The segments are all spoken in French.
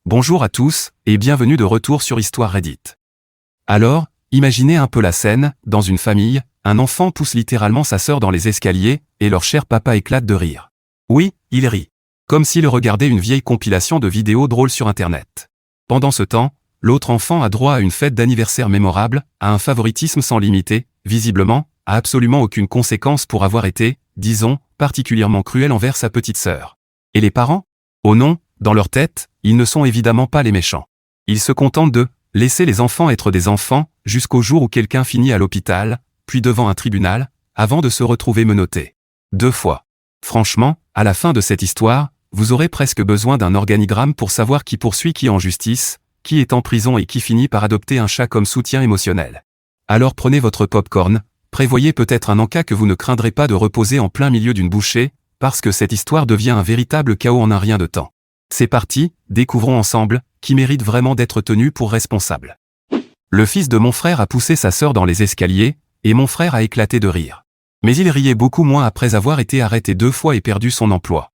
Bonjour à tous, et bienvenue de retour sur Histoire Reddit. Alors, imaginez un peu la scène, dans une famille, un enfant pousse littéralement sa sœur dans les escaliers, et leur cher papa éclate de rire. Oui, il rit. Comme s'il regardait une vieille compilation de vidéos drôles sur Internet. Pendant ce temps, l'autre enfant a droit à une fête d'anniversaire mémorable, à un favoritisme sans limite, visiblement, à absolument aucune conséquence pour avoir été, disons, particulièrement cruel envers sa petite sœur. Et les parents ? Oh non, dans leur tête, ils ne sont évidemment pas les méchants. Ils se contentent de laisser les enfants être des enfants, jusqu'au jour où quelqu'un finit à l'hôpital, puis devant un tribunal, avant de se retrouver menotté. 2 fois. Franchement, à la fin de cette histoire, vous aurez presque besoin d'un organigramme pour savoir qui poursuit qui en justice, qui est en prison et qui finit par adopter un chat comme soutien émotionnel. Alors prenez votre popcorn, prévoyez peut-être un encas que vous ne craindrez pas de reposer en plein milieu d'une bouchée, parce que cette histoire devient un véritable chaos en un rien de temps. C'est parti, découvrons ensemble, qui mérite vraiment d'être tenu pour responsable. Le fils de mon frère a poussé sa sœur dans les escaliers, et mon frère a éclaté de rire. Mais il riait beaucoup moins après avoir été arrêté 2 fois et perdu son emploi.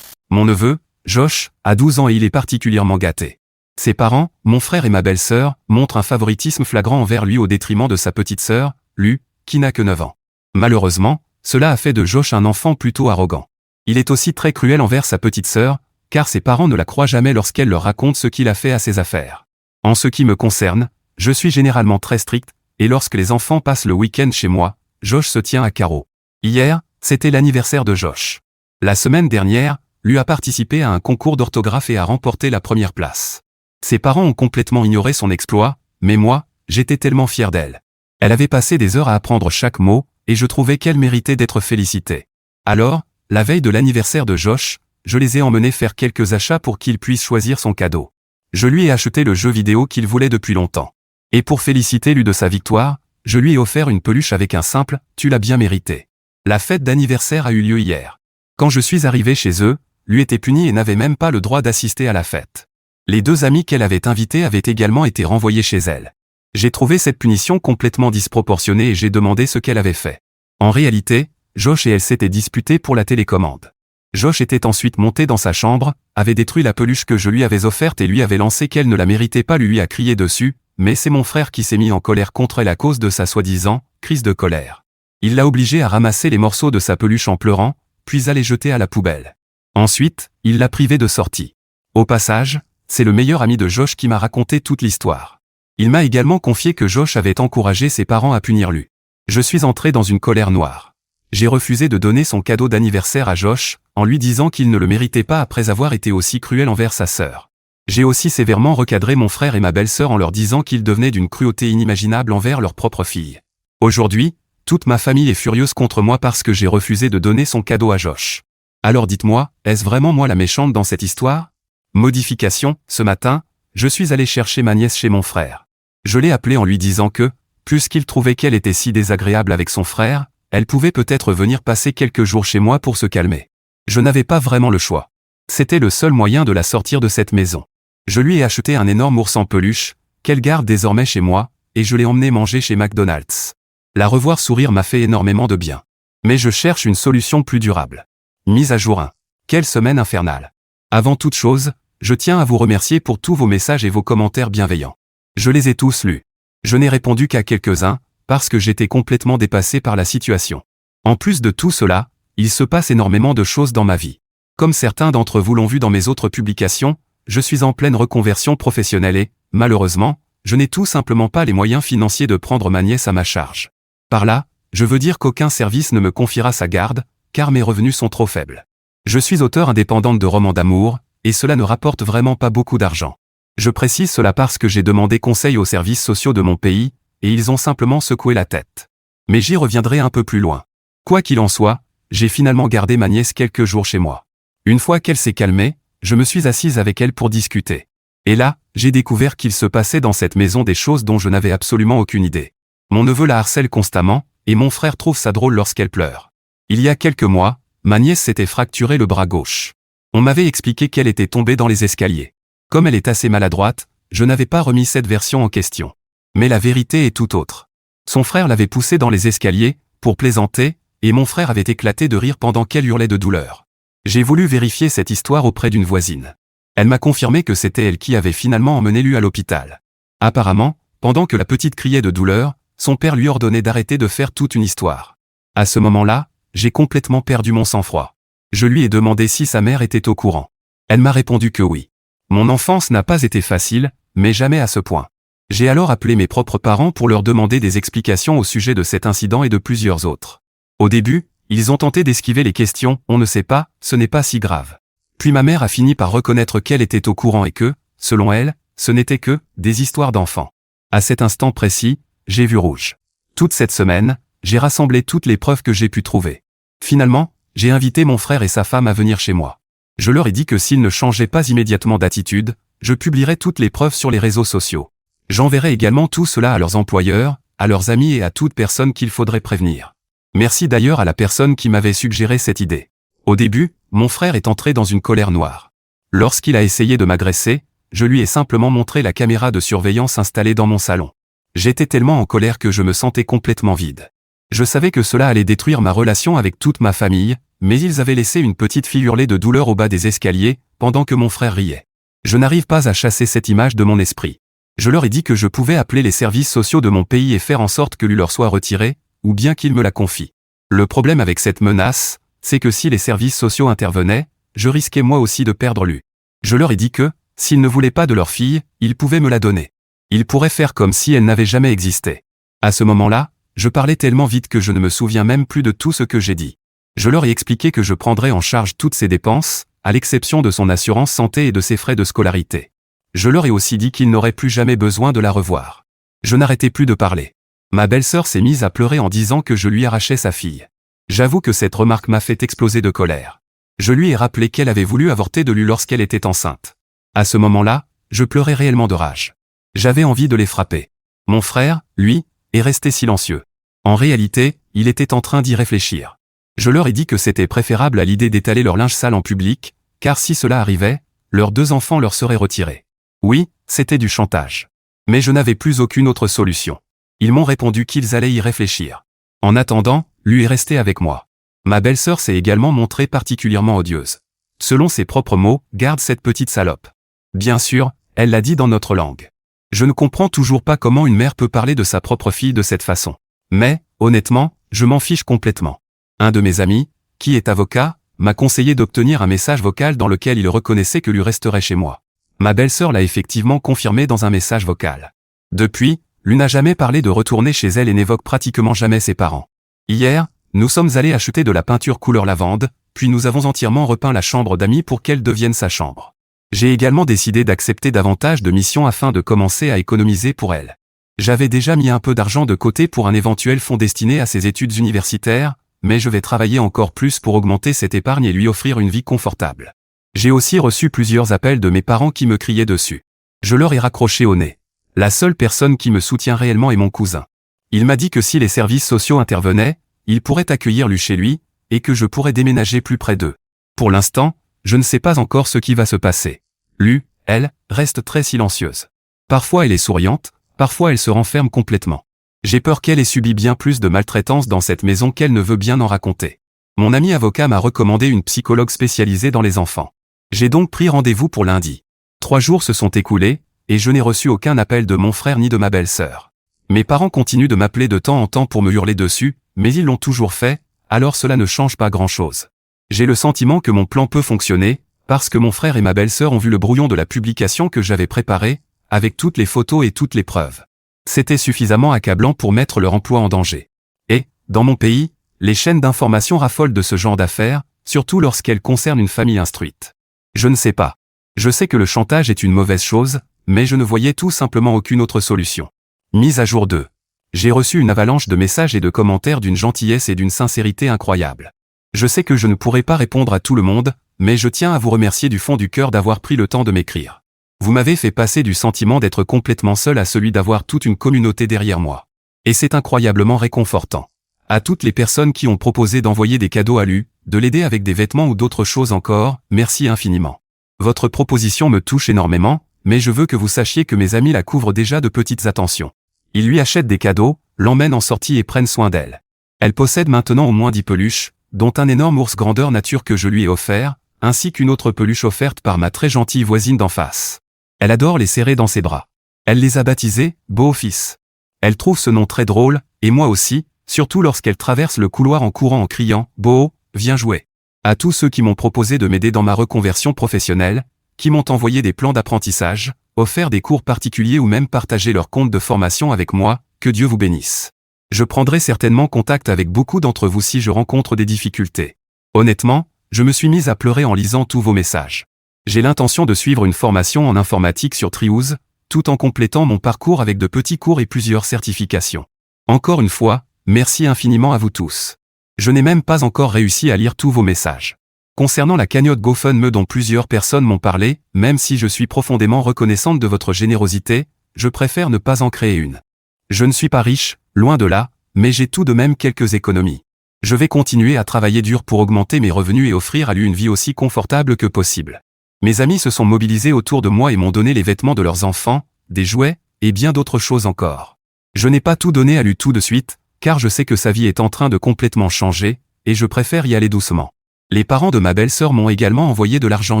Mon neveu, Josh, a 12 ans et il est particulièrement gâté. Ses parents, mon frère et ma belle-sœur, montrent un favoritisme flagrant envers lui au détriment de sa petite sœur, Lu, qui n'a que 9 ans. Malheureusement, cela a fait de Josh un enfant plutôt arrogant. Il est aussi très cruel envers sa petite sœur, car ses parents ne la croient jamais lorsqu'elle leur raconte ce qu'il a fait à ses affaires. En ce qui me concerne, je suis généralement très strict, et lorsque les enfants passent le week-end chez moi, Josh se tient à carreau. Hier, c'était l'anniversaire de Josh. La semaine dernière, Lu a participé à un concours d'orthographe et a remporté la première place. Ses parents ont complètement ignoré son exploit, mais moi, j'étais tellement fier d'elle. Elle avait passé des heures à apprendre chaque mot, et je trouvais qu'elle méritait d'être félicitée. Alors, la veille de l'anniversaire de Josh, je les ai emmenés faire quelques achats pour qu'il puisse choisir son cadeau. Je lui ai acheté le jeu vidéo qu'il voulait depuis longtemps. Et pour féliciter Lu de sa victoire, je lui ai offert une peluche avec un simple « Tu l'as bien mérité ». La fête d'anniversaire a eu lieu hier. Quand je suis arrivé chez eux, Lu était puni et n'avait même pas le droit d'assister à la fête. Les 2 amis qu'elle avait invités avaient également été renvoyés chez elle. J'ai trouvé cette punition complètement disproportionnée et j'ai demandé ce qu'elle avait fait. En réalité, Josh et elle s'étaient disputés pour la télécommande. Josh était ensuite monté dans sa chambre, avait détruit la peluche que je lui avais offerte et lui avait lancé qu'elle ne la méritait pas, lui a crié dessus, mais c'est mon frère qui s'est mis en colère contre elle à cause de sa soi-disant crise de colère. Il l'a obligé à ramasser les morceaux de sa peluche en pleurant, puis à les jeter à la poubelle. Ensuite, il l'a privé de sortie. Au passage, c'est le meilleur ami de Josh qui m'a raconté toute l'histoire. Il m'a également confié que Josh avait encouragé ses parents à punir Lu. Je suis entré dans une colère noire. J'ai refusé de donner son cadeau d'anniversaire à Josh, en lui disant qu'il ne le méritait pas après avoir été aussi cruel envers sa sœur. J'ai aussi sévèrement recadré mon frère et ma belle-sœur en leur disant qu'ils devenaient d'une cruauté inimaginable envers leur propre fille. Aujourd'hui, toute ma famille est furieuse contre moi parce que j'ai refusé de donner son cadeau à Josh. Alors dites-moi, est-ce vraiment moi la méchante dans cette histoire ? Modification, ce matin, je suis allé chercher ma nièce chez mon frère. Je l'ai appelée en lui disant que, puisqu'il trouvait qu'elle était si désagréable avec son frère, elle pouvait peut-être venir passer quelques jours chez moi pour se calmer. Je n'avais pas vraiment le choix. C'était le seul moyen de la sortir de cette maison. Je lui ai acheté un énorme ours en peluche, qu'elle garde désormais chez moi, et je l'ai emmené manger chez McDonald's. La revoir sourire m'a fait énormément de bien. Mais je cherche une solution plus durable. Mise à jour 1. Quelle semaine infernale. Avant toute chose, je tiens à vous remercier pour tous vos messages et vos commentaires bienveillants. Je les ai tous lus. Je n'ai répondu qu'à quelques-uns, parce que j'étais complètement dépassé par la situation. En plus de tout cela, il se passe énormément de choses dans ma vie. Comme certains d'entre vous l'ont vu dans mes autres publications, je suis en pleine reconversion professionnelle et, malheureusement, je n'ai tout simplement pas les moyens financiers de prendre ma nièce à ma charge. Par là, je veux dire qu'aucun service ne me confiera sa garde, car mes revenus sont trop faibles. Je suis auteur indépendante de romans d'amour, et cela ne rapporte vraiment pas beaucoup d'argent. Je précise cela parce que j'ai demandé conseil aux services sociaux de mon pays, et ils ont simplement secoué la tête. Mais j'y reviendrai un peu plus loin. Quoi qu'il en soit, j'ai finalement gardé ma nièce quelques jours chez moi. Une fois qu'elle s'est calmée, je me suis assise avec elle pour discuter. Et là, j'ai découvert qu'il se passait dans cette maison des choses dont je n'avais absolument aucune idée. Mon neveu la harcèle constamment, et mon frère trouve ça drôle lorsqu'elle pleure. Il y a quelques mois, ma nièce s'était fracturé le bras gauche. On m'avait expliqué qu'elle était tombée dans les escaliers. Comme elle est assez maladroite, je n'avais pas remis cette version en question. Mais la vérité est tout autre. Son frère l'avait poussée dans les escaliers, pour plaisanter, et mon frère avait éclaté de rire pendant qu'elle hurlait de douleur. J'ai voulu vérifier cette histoire auprès d'une voisine. Elle m'a confirmé que c'était elle qui avait finalement emmené Lu à l'hôpital. Apparemment, pendant que la petite criait de douleur, son père lui ordonnait d'arrêter de faire toute une histoire. À ce moment-là, j'ai complètement perdu mon sang-froid. Je lui ai demandé si sa mère était au courant. Elle m'a répondu que oui. Mon enfance n'a pas été facile, mais jamais à ce point. J'ai alors appelé mes propres parents pour leur demander des explications au sujet de cet incident et de plusieurs autres. Au début, ils ont tenté d'esquiver les questions « on ne sait pas, ce n'est pas si grave ». Puis ma mère a fini par reconnaître qu'elle était au courant et que, selon elle, ce n'était que des histoires d'enfants. À cet instant précis, j'ai vu rouge. Toute cette semaine, j'ai rassemblé toutes les preuves que j'ai pu trouver. Finalement, j'ai invité mon frère et sa femme à venir chez moi. Je leur ai dit que s'ils ne changeaient pas immédiatement d'attitude, je publierais toutes les preuves sur les réseaux sociaux. J'enverrai également tout cela à leurs employeurs, à leurs amis et à toute personne qu'il faudrait prévenir. Merci d'ailleurs à la personne qui m'avait suggéré cette idée. Au début, mon frère est entré dans une colère noire. Lorsqu'il a essayé de m'agresser, je lui ai simplement montré la caméra de surveillance installée dans mon salon. J'étais tellement en colère que je me sentais complètement vide. Je savais que cela allait détruire ma relation avec toute ma famille, mais ils avaient laissé une petite fille hurler de douleur au bas des escaliers, pendant que mon frère riait. Je n'arrive pas à chasser cette image de mon esprit. Je leur ai dit que je pouvais appeler les services sociaux de mon pays et faire en sorte que Lu leur soit retiré, ou bien qu'ils me la confient. Le problème avec cette menace, c'est que si les services sociaux intervenaient, je risquais moi aussi de perdre Lu. Je leur ai dit que, s'ils ne voulaient pas de leur fille, ils pouvaient me la donner. Ils pourraient faire comme si elle n'avait jamais existé. À ce moment-là, je parlais tellement vite que je ne me souviens même plus de tout ce que j'ai dit. Je leur ai expliqué que je prendrais en charge toutes ses dépenses, à l'exception de son assurance santé et de ses frais de scolarité. Je leur ai aussi dit qu'ils n'auraient plus jamais besoin de la revoir. Je n'arrêtais plus de parler. Ma belle-sœur s'est mise à pleurer en disant que je lui arrachais sa fille. J'avoue que cette remarque m'a fait exploser de colère. Je lui ai rappelé qu'elle avait voulu avorter de Lu lorsqu'elle était enceinte. À ce moment-là, je pleurais réellement de rage. J'avais envie de les frapper. Mon frère, lui, est resté silencieux. En réalité, il était en train d'y réfléchir. Je leur ai dit que c'était préférable à l'idée d'étaler leur linge sale en public, car si cela arrivait, leurs 2 enfants leur seraient retirés. Oui, c'était du chantage. Mais je n'avais plus aucune autre solution. Ils m'ont répondu qu'ils allaient y réfléchir. En attendant, Lu est resté avec moi. Ma belle-sœur s'est également montrée particulièrement odieuse. Selon ses propres mots, « garde cette petite salope ». Bien sûr, elle l'a dit dans notre langue. Je ne comprends toujours pas comment une mère peut parler de sa propre fille de cette façon. Mais, honnêtement, je m'en fiche complètement. Un de mes amis, qui est avocat, m'a conseillé d'obtenir un message vocal dans lequel il reconnaissait que Lu resterait chez moi. Ma belle-sœur l'a effectivement confirmé dans un message vocal. Depuis, Lu n'a jamais parlé de retourner chez elle et n'évoque pratiquement jamais ses parents. Hier, nous sommes allés acheter de la peinture couleur lavande, puis nous avons entièrement repeint la chambre d'amis pour qu'elle devienne sa chambre. J'ai également décidé d'accepter davantage de missions afin de commencer à économiser pour elle. J'avais déjà mis un peu d'argent de côté pour un éventuel fonds destiné à ses études universitaires, mais je vais travailler encore plus pour augmenter cette épargne et lui offrir une vie confortable. J'ai aussi reçu plusieurs appels de mes parents qui me criaient dessus. Je leur ai raccroché au nez. La seule personne qui me soutient réellement est mon cousin. Il m'a dit que si les services sociaux intervenaient, il pourrait accueillir Lu chez lui, et que je pourrais déménager plus près d'eux. Pour l'instant, je ne sais pas encore ce qui va se passer. Lu, elle, reste très silencieuse. Parfois elle est souriante, parfois elle se renferme complètement. J'ai peur qu'elle ait subi bien plus de maltraitance dans cette maison qu'elle ne veut bien en raconter. Mon ami avocat m'a recommandé une psychologue spécialisée dans les enfants. J'ai donc pris rendez-vous pour lundi. 3 jours se sont écoulés, et je n'ai reçu aucun appel de mon frère ni de ma belle-sœur. Mes parents continuent de m'appeler de temps en temps pour me hurler dessus, mais ils l'ont toujours fait, alors cela ne change pas grand-chose. J'ai le sentiment que mon plan peut fonctionner, parce que mon frère et ma belle-sœur ont vu le brouillon de la publication que j'avais préparé, avec toutes les photos et toutes les preuves. C'était suffisamment accablant pour mettre leur emploi en danger. Et, dans mon pays, les chaînes d'information raffolent de ce genre d'affaires, surtout lorsqu'elles concernent une famille instruite. Je ne sais pas. Je sais que le chantage est une mauvaise chose, mais je ne voyais tout simplement aucune autre solution. Mise à jour 2. J'ai reçu une avalanche de messages et de commentaires d'une gentillesse et d'une sincérité incroyable. Je sais que je ne pourrai pas répondre à tout le monde, mais je tiens à vous remercier du fond du cœur d'avoir pris le temps de m'écrire. Vous m'avez fait passer du sentiment d'être complètement seul à celui d'avoir toute une communauté derrière moi. Et c'est incroyablement réconfortant. À toutes les personnes qui ont proposé d'envoyer des cadeaux à Lu, de l'aider avec des vêtements ou d'autres choses encore, merci infiniment. Votre proposition me touche énormément, mais je veux que vous sachiez que mes amis la couvrent déjà de petites attentions. Ils lui achètent des cadeaux, l'emmènent en sortie et prennent soin d'elle. Elle possède maintenant au moins 10 peluches, dont un énorme ours grandeur nature que je lui ai offert, ainsi qu'une autre peluche offerte par ma très gentille voisine d'en face. Elle adore les serrer dans ses bras. Elle les a baptisés « Beau Fils ». Elle trouve ce nom très drôle, et moi aussi, surtout lorsqu'elle traverse le couloir en courant en criant « Beau, viens jouer ». À tous ceux qui m'ont proposé de m'aider dans ma reconversion professionnelle, qui m'ont envoyé des plans d'apprentissage, offert des cours particuliers ou même partagé leur compte de formation avec moi, que Dieu vous bénisse. Je prendrai certainement contact avec beaucoup d'entre vous si je rencontre des difficultés. Honnêtement, je me suis mise à pleurer en lisant tous vos messages. J'ai l'intention de suivre une formation en informatique sur Triouze, tout en complétant mon parcours avec de petits cours et plusieurs certifications. Encore une fois, merci infiniment à vous tous. Je n'ai même pas encore réussi à lire tous vos messages. Concernant la cagnotte GoFundMe dont plusieurs personnes m'ont parlé, même si je suis profondément reconnaissante de votre générosité, je préfère ne pas en créer une. Je ne suis pas riche, loin de là, mais j'ai tout de même quelques économies. Je vais continuer à travailler dur pour augmenter mes revenus et offrir à lui une vie aussi confortable que possible. Mes amis se sont mobilisés autour de moi et m'ont donné les vêtements de leurs enfants, des jouets, et bien d'autres choses encore. Je n'ai pas tout donné à lui tout de suite, car je sais que sa vie est en train de complètement changer, et je préfère y aller doucement. Les parents de ma belle-sœur m'ont également envoyé de l'argent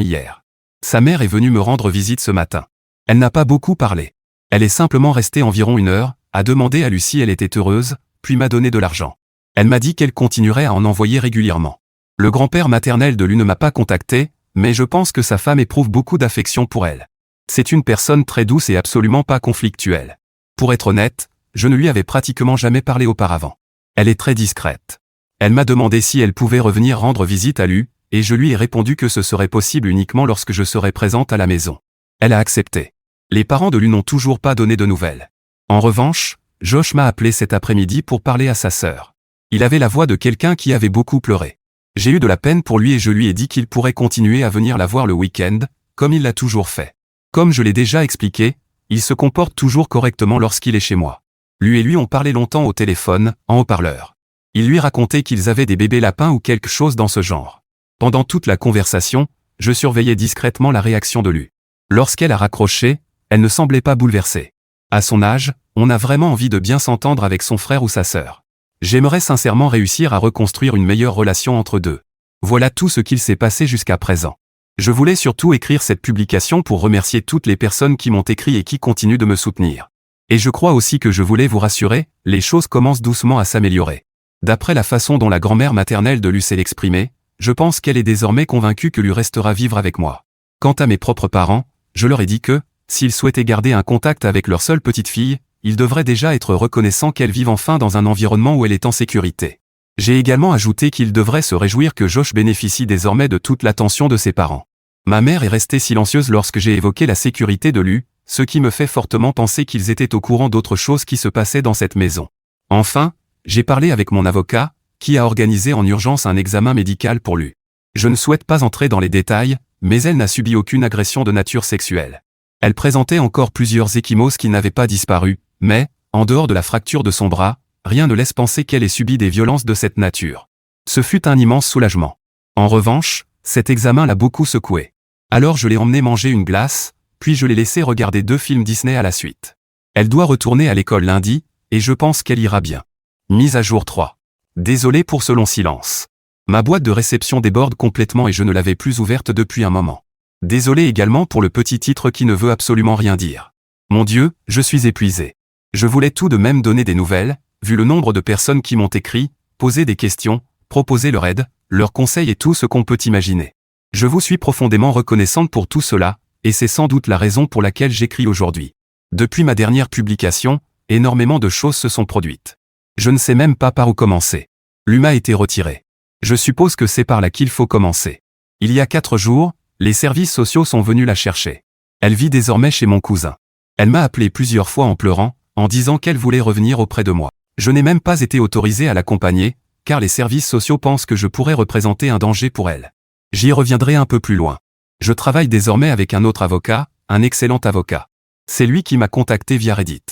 hier. Sa mère est venue me rendre visite ce matin. Elle n'a pas beaucoup parlé. Elle est simplement restée environ 1 heure, a demandé à Lucie si elle était heureuse, puis m'a donné de l'argent. Elle m'a dit qu'elle continuerait à en envoyer régulièrement. Le grand-père maternel de Lu ne m'a pas contacté, mais je pense que sa femme éprouve beaucoup d'affection pour elle. C'est une personne très douce et absolument pas conflictuelle. Pour être honnête, je ne lui avais pratiquement jamais parlé auparavant. Elle est très discrète. Elle m'a demandé si elle pouvait revenir rendre visite à Lu, et je lui ai répondu que ce serait possible uniquement lorsque je serais présente à la maison. Elle a accepté. Les parents de Lu n'ont toujours pas donné de nouvelles. En revanche, Josh m'a appelé cet après-midi pour parler à sa sœur. Il avait la voix de quelqu'un qui avait beaucoup pleuré. J'ai eu de la peine pour lui et je lui ai dit qu'il pourrait continuer à venir la voir le week-end, comme il l'a toujours fait. Comme je l'ai déjà expliqué, il se comporte toujours correctement lorsqu'il est chez moi. Lui et lui ont parlé longtemps au téléphone, en haut-parleur. Il lui racontait qu'ils avaient des bébés lapins ou quelque chose dans ce genre. Pendant toute la conversation, je surveillais discrètement la réaction de Lu. Lorsqu'elle a raccroché, elle ne semblait pas bouleversée. À son âge, on a vraiment envie de bien s'entendre avec son frère ou sa sœur. J'aimerais sincèrement réussir à reconstruire une meilleure relation entre deux. Voilà tout ce qu'il s'est passé jusqu'à présent. Je voulais surtout écrire cette publication pour remercier toutes les personnes qui m'ont écrit et qui continuent de me soutenir. Et je crois aussi que je voulais vous rassurer, les choses commencent doucement à s'améliorer. D'après la façon dont la grand-mère maternelle de Lu s'est exprimée, je pense qu'elle est désormais convaincue que Lu restera vivre avec moi. Quant à mes propres parents, je leur ai dit que, s'ils souhaitaient garder un contact avec leur seule petite fille, ils devraient déjà être reconnaissants qu'elle vive enfin dans un environnement où elle est en sécurité. J'ai également ajouté qu'ils devraient se réjouir que Josh bénéficie désormais de toute l'attention de ses parents. Ma mère est restée silencieuse lorsque j'ai évoqué la sécurité de Lu, ce qui me fait fortement penser qu'ils étaient au courant d'autres choses qui se passaient dans cette maison. Enfin, j'ai parlé avec mon avocat, qui a organisé en urgence un examen médical pour Lu. Je ne souhaite pas entrer dans les détails, mais elle n'a subi aucune agression de nature sexuelle. Elle présentait encore plusieurs ecchymoses qui n'avaient pas disparu, mais, en dehors de la fracture de son bras, rien ne laisse penser qu'elle ait subi des violences de cette nature. Ce fut un immense soulagement. En revanche, cet examen l'a beaucoup secouée. Alors je l'ai emmenée manger une glace, puis je l'ai laissée regarder 2 films Disney à la suite. Elle doit retourner à l'école lundi, et je pense qu'elle ira bien. Mise à jour 3. Désolé pour ce long silence. Ma boîte de réception déborde complètement et je ne l'avais plus ouverte depuis un moment. Désolé également pour le petit titre qui ne veut absolument rien dire. Mon Dieu, je suis épuisé. Je voulais tout de même donner des nouvelles, vu le nombre de personnes qui m'ont écrit, posé des questions, proposé leur aide, leurs conseils et tout ce qu'on peut imaginer. Je vous suis profondément reconnaissante pour tout cela, et c'est sans doute la raison pour laquelle j'écris aujourd'hui. Depuis ma dernière publication, énormément de choses se sont produites. Je ne sais même pas par où commencer. Lu m'a été retiré. Je suppose que c'est par là qu'il faut commencer. Il y a 4 jours, les services sociaux sont venus la chercher. Elle vit désormais chez mon cousin. Elle m'a appelé plusieurs fois en pleurant, en disant qu'elle voulait revenir auprès de moi. Je n'ai même pas été autorisé à l'accompagner, car les services sociaux pensent que je pourrais représenter un danger pour elle. J'y reviendrai un peu plus loin. Je travaille désormais avec un autre avocat, un excellent avocat. C'est lui qui m'a contacté via Reddit.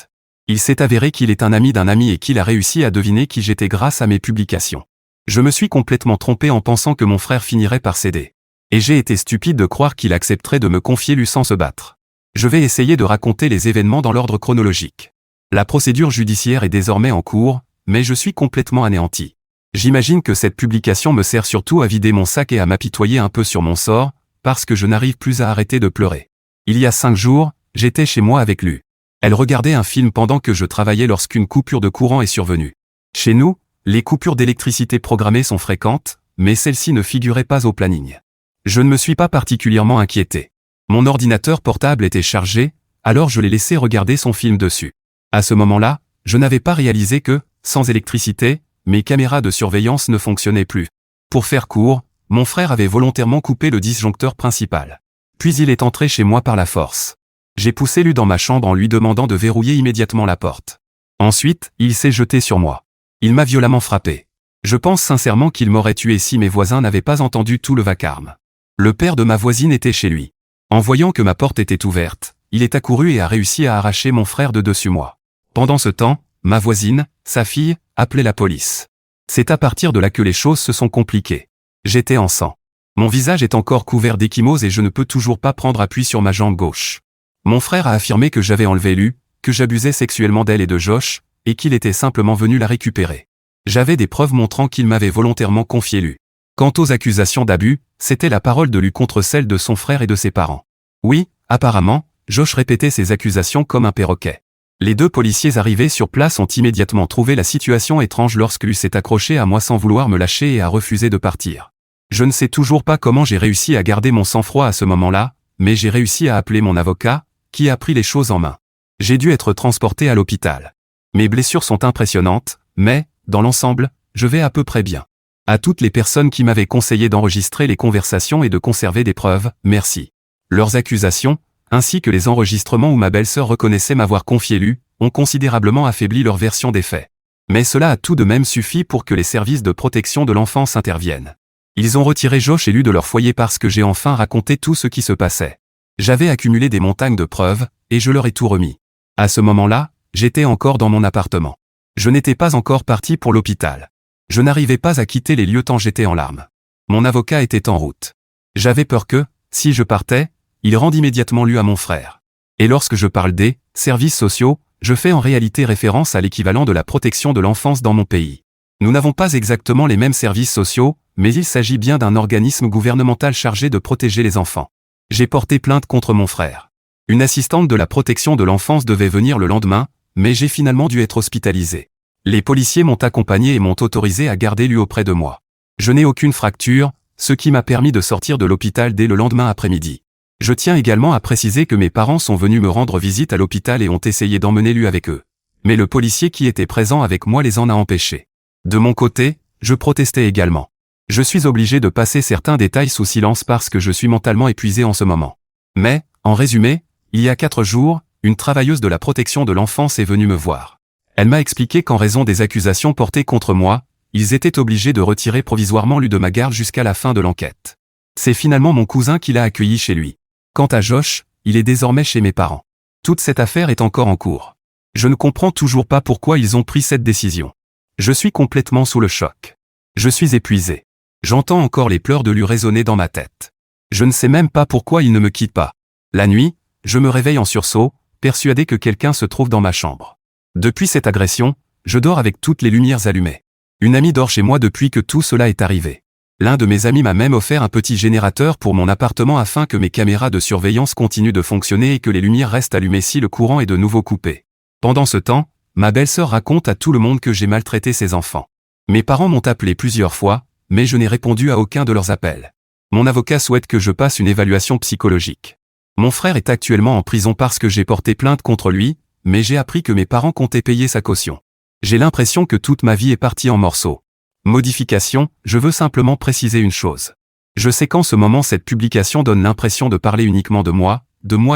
Il s'est avéré qu'il est un ami d'un ami et qu'il a réussi à deviner qui j'étais grâce à mes publications. Je me suis complètement trompé en pensant que mon frère finirait par céder. Et j'ai été stupide de croire qu'il accepterait de me confier Lu sans se battre. Je vais essayer de raconter les événements dans l'ordre chronologique. La procédure judiciaire est désormais en cours, mais je suis complètement anéanti. J'imagine que cette publication me sert surtout à vider mon sac et à m'apitoyer un peu sur mon sort, parce que je n'arrive plus à arrêter de pleurer. Il y a 5 jours, j'étais chez moi avec Lu. Elle regardait un film pendant que je travaillais lorsqu'une coupure de courant est survenue. Chez nous, les coupures d'électricité programmées sont fréquentes, mais celle-ci ne figurait pas au planning. Je ne me suis pas particulièrement inquiété. Mon ordinateur portable était chargé, alors je l'ai laissé regarder son film dessus. À ce moment-là, je n'avais pas réalisé que, sans électricité, mes caméras de surveillance ne fonctionnaient plus. Pour faire court, mon frère avait volontairement coupé le disjoncteur principal. Puis il est entré chez moi par la force. J'ai poussé Lu dans ma chambre en lui demandant de verrouiller immédiatement la porte. Ensuite, il s'est jeté sur moi. Il m'a violemment frappé. Je pense sincèrement qu'il m'aurait tué si mes voisins n'avaient pas entendu tout le vacarme. Le père de ma voisine était chez lui. En voyant que ma porte était ouverte, il est accouru et a réussi à arracher mon frère de dessus moi. Pendant ce temps, ma voisine, sa fille, appelait la police. C'est à partir de là que les choses se sont compliquées. J'étais en sang. Mon visage est encore couvert d'ecchymoses et je ne peux toujours pas prendre appui sur ma jambe gauche. Mon frère a affirmé que j'avais enlevé Lu, que j'abusais sexuellement d'elle et de Josh, et qu'il était simplement venu la récupérer. J'avais des preuves montrant qu'il m'avait volontairement confié Lu. Quant aux accusations d'abus, c'était la parole de Lu contre celle de son frère et de ses parents. Oui, apparemment, Josh répétait ses accusations comme un perroquet. Les 2 policiers arrivés sur place ont immédiatement trouvé la situation étrange lorsque Lu s'est accroché à moi sans vouloir me lâcher et a refusé de partir. Je ne sais toujours pas comment j'ai réussi à garder mon sang-froid à ce moment-là, mais j'ai réussi à appeler mon avocat, qui a pris les choses en main. J'ai dû être transporté à l'hôpital. Mes blessures sont impressionnantes, mais, dans l'ensemble, je vais à peu près bien. À toutes les personnes qui m'avaient conseillé d'enregistrer les conversations et de conserver des preuves, merci. Leurs accusations, ainsi que les enregistrements où ma belle-sœur reconnaissait m'avoir confié Lu, ont considérablement affaibli leur version des faits. Mais cela a tout de même suffi pour que les services de protection de l'enfance interviennent. Ils ont retiré Josh et Lu de leur foyer parce que j'ai enfin raconté tout ce qui se passait. J'avais accumulé des montagnes de preuves, et je leur ai tout remis. À ce moment-là, j'étais encore dans mon appartement. Je n'étais pas encore parti pour l'hôpital. Je n'arrivais pas à quitter les lieux tant j'étais en larmes. Mon avocat était en route. J'avais peur que, si je partais, il rende immédiatement Lu à mon frère. Et lorsque je parle des services sociaux, je fais en réalité référence à l'équivalent de la protection de l'enfance dans mon pays. Nous n'avons pas exactement les mêmes services sociaux, mais il s'agit bien d'un organisme gouvernemental chargé de protéger les enfants. J'ai porté plainte contre mon frère. Une assistante de la protection de l'enfance devait venir le lendemain, mais j'ai finalement dû être hospitalisé. Les policiers m'ont accompagné et m'ont autorisé à garder Lu auprès de moi. Je n'ai aucune fracture, ce qui m'a permis de sortir de l'hôpital dès le lendemain après-midi. Je tiens également à préciser que mes parents sont venus me rendre visite à l'hôpital et ont essayé d'emmener Lu avec eux. Mais le policier qui était présent avec moi les en a empêchés. De mon côté, je protestais également. Je suis obligé de passer certains détails sous silence parce que je suis mentalement épuisé en ce moment. Mais, en résumé, il y a 4 jours, une travailleuse de la protection de l'enfance est venue me voir. Elle m'a expliqué qu'en raison des accusations portées contre moi, ils étaient obligés de retirer provisoirement Lu de ma garde jusqu'à la fin de l'enquête. C'est finalement mon cousin qui l'a accueilli chez lui. Quant à Josh, il est désormais chez mes parents. Toute cette affaire est encore en cours. Je ne comprends toujours pas pourquoi ils ont pris cette décision. Je suis complètement sous le choc. Je suis épuisé. J'entends encore les pleurs de Lu résonner dans ma tête. Je ne sais même pas pourquoi il ne me quitte pas. La nuit, je me réveille en sursaut, persuadé que quelqu'un se trouve dans ma chambre. Depuis cette agression, je dors avec toutes les lumières allumées. Une amie dort chez moi depuis que tout cela est arrivé. L'un de mes amis m'a même offert un petit générateur pour mon appartement afin que mes caméras de surveillance continuent de fonctionner et que les lumières restent allumées si le courant est de nouveau coupé. Pendant ce temps, ma belle-sœur raconte à tout le monde que j'ai maltraité ses enfants. Mes parents m'ont appelé plusieurs fois, mais je n'ai répondu à aucun de leurs appels. Mon avocat souhaite que je passe une évaluation psychologique. Mon frère est actuellement en prison parce que j'ai porté plainte contre lui, mais j'ai appris que mes parents comptaient payer sa caution. J'ai l'impression que toute ma vie est partie en morceaux. Modification, je veux simplement préciser une chose. Je sais qu'en ce moment cette publication donne l'impression de parler uniquement de moi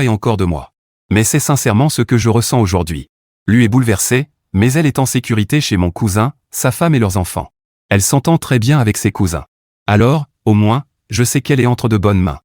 et encore de moi. Mais c'est sincèrement ce que je ressens aujourd'hui. Lu est bouleversée, mais elle est en sécurité chez mon cousin, sa femme et leurs enfants. Elle s'entend très bien avec ses cousins. Alors, au moins, je sais qu'elle est entre de bonnes mains.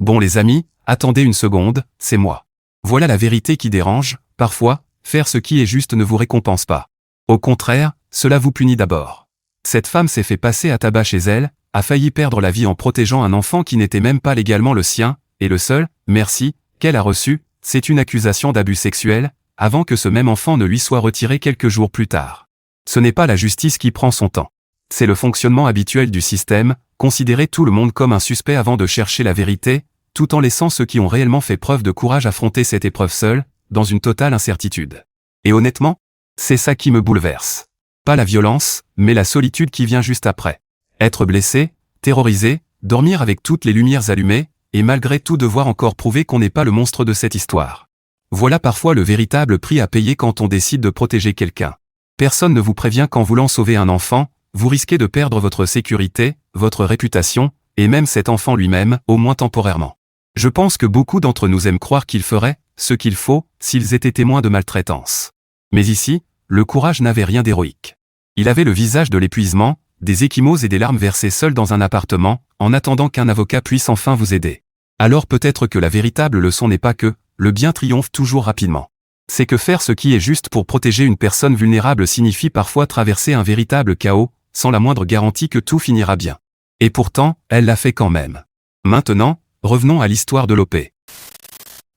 Bon les amis, attendez une seconde, c'est moi. Voilà la vérité qui dérange, parfois, faire ce qui est juste ne vous récompense pas. Au contraire, cela vous punit d'abord. Cette femme s'est fait passer à tabac chez elle, a failli perdre la vie en protégeant un enfant qui n'était même pas légalement le sien, et le seul, merci, qu'elle a reçu, c'est une accusation d'abus sexuel, avant que ce même enfant ne lui soit retiré quelques jours plus tard. Ce n'est pas la justice qui prend son temps. C'est le fonctionnement habituel du système, considérer tout le monde comme un suspect avant de chercher la vérité, tout en laissant ceux qui ont réellement fait preuve de courage affronter cette épreuve seuls, dans une totale incertitude. Et honnêtement, c'est ça qui me bouleverse. Pas la violence, mais la solitude qui vient juste après. Être blessé, terrorisé, dormir avec toutes les lumières allumées, et malgré tout devoir encore prouver qu'on n'est pas le monstre de cette histoire. Voilà parfois le véritable prix à payer quand on décide de protéger quelqu'un. Personne ne vous prévient qu'en voulant sauver un enfant, vous risquez de perdre votre sécurité, votre réputation, et même cet enfant lui-même, au moins temporairement. Je pense que beaucoup d'entre nous aiment croire qu'ils feraient ce qu'il faut s'ils étaient témoins de maltraitance. Mais ici, le courage n'avait rien d'héroïque. Il avait le visage de l'épuisement, des ecchymoses et des larmes versées seul dans un appartement, en attendant qu'un avocat puisse enfin vous aider. Alors peut-être que la véritable leçon n'est pas que le bien triomphe toujours rapidement. C'est que faire ce qui est juste pour protéger une personne vulnérable signifie parfois traverser un véritable chaos, sans la moindre garantie que tout finira bien. Et pourtant, elle l'a fait quand même. Maintenant, revenons à l'histoire de l'OP.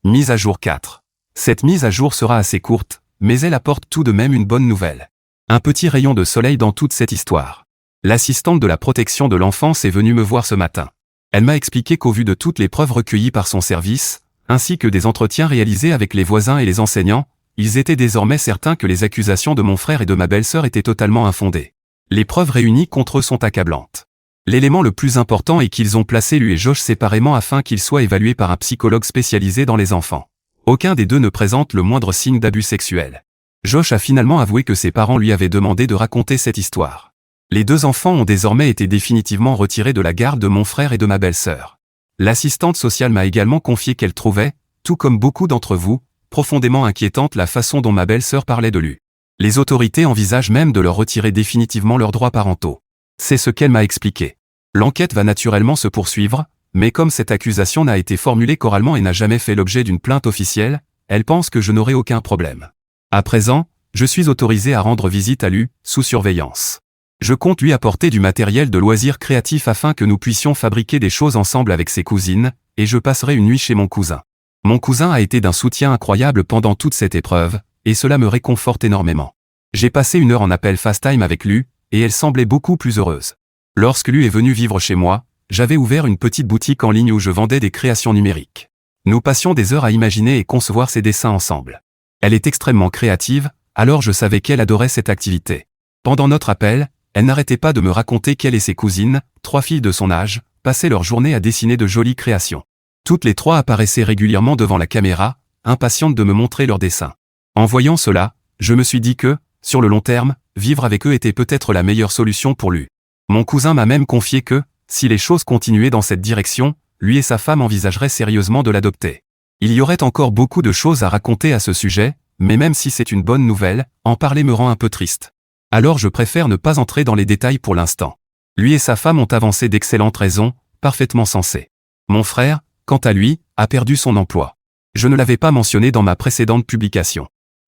Mise à jour 4. Cette mise à jour sera assez courte, mais elle apporte tout de même une bonne nouvelle. Un petit rayon de soleil dans toute cette histoire. L'assistante de la protection de l'enfance est venue me voir ce matin. Elle m'a expliqué qu'au vu de toutes les preuves recueillies par son service, ainsi que des entretiens réalisés avec les voisins et les enseignants, ils étaient désormais certains que les accusations de mon frère et de ma belle-sœur étaient totalement infondées. Les preuves réunies contre eux sont accablantes. L'élément le plus important est qu'ils ont placé lui et Josh séparément afin qu'ils soient évalués par un psychologue spécialisé dans les enfants. Aucun des deux ne présente le moindre signe d'abus sexuel. Josh a finalement avoué que ses parents lui avaient demandé de raconter cette histoire. Les deux enfants ont désormais été définitivement retirés de la garde de mon frère et de ma belle-sœur. L'assistante sociale m'a également confié qu'elle trouvait, tout comme beaucoup d'entre vous, profondément inquiétante la façon dont ma belle-sœur parlait de lui. Les autorités envisagent même de leur retirer définitivement leurs droits parentaux. C'est ce qu'elle m'a expliqué. L'enquête va naturellement se poursuivre, mais comme cette accusation n'a été formulée qu'oralement et n'a jamais fait l'objet d'une plainte officielle, elle pense que je n'aurai aucun problème. À présent, je suis autorisé à rendre visite à lui, sous surveillance. Je compte lui apporter du matériel de loisirs créatifs afin que nous puissions fabriquer des choses ensemble avec ses cousines, et je passerai une nuit chez mon cousin. Mon cousin a été d'un soutien incroyable pendant toute cette épreuve, et cela me réconforte énormément. J'ai passé 1 heure en appel FaceTime avec Lu, et elle semblait beaucoup plus heureuse. Lorsque Lu est venu vivre chez moi, j'avais ouvert une petite boutique en ligne où je vendais des créations numériques. Nous passions des heures à imaginer et concevoir ces dessins ensemble. Elle est extrêmement créative, alors je savais qu'elle adorait cette activité. Pendant notre appel, elle n'arrêtait pas de me raconter qu'elle et ses cousines, 3 filles de son âge, passaient leur journée à dessiner de jolies créations. Toutes les 3 apparaissaient régulièrement devant la caméra, impatientes de me montrer leurs dessins. En voyant cela, je me suis dit que, sur le long terme, vivre avec eux était peut-être la meilleure solution pour lui. Mon cousin m'a même confié que, si les choses continuaient dans cette direction, lui et sa femme envisageraient sérieusement de l'adopter. Il y aurait encore beaucoup de choses à raconter à ce sujet, mais même si c'est une bonne nouvelle, en parler me rend un peu triste. Alors je préfère ne pas entrer dans les détails pour l'instant. Lui et sa femme ont avancé d'excellentes raisons, parfaitement sensées. Mon frère, quant à lui, a perdu son emploi. Je ne l'avais pas mentionné dans ma précédente publication.